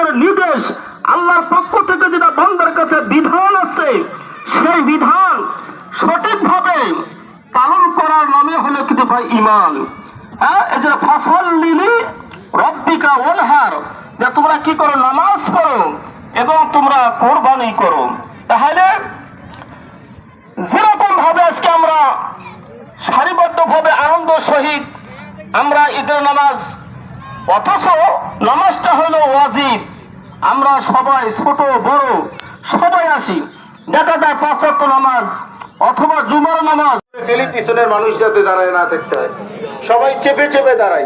পাকের নির্দেশ, আল্লাহর পক্ষ থেকে যেটা বান্দার কাছে বিধান আছে, সেই বিধান সঠিকভাবে পালন করার নামে হলো কিন্তু ভাই ঈমান। হ্যাঁ, এই যে ফাসাল্লি লিরাব্বিকা ওয়ানহার, যে তোমরা কি করো, নামাজ পড়ো এবং তোমরা কুরবানি করো। তাহলে যেরকম ভাবে আজকে আমরা সারিবদ্ধভাবে আনন্দ সহিত আমরা ঈদের নামাজ, অথচ নামাজটা হলো ওয়াজিব, আমরা সবাই ছোট বড় সবাই আসি, দেখা যায় 5 ওয়াক্ত নামাজ অথবা জুমার নামাজ, পিছনের মানুষ যাতে দাঁড়ায় না থাকতে হয়, সবাই চেপে চেপে দাঁড়ায়।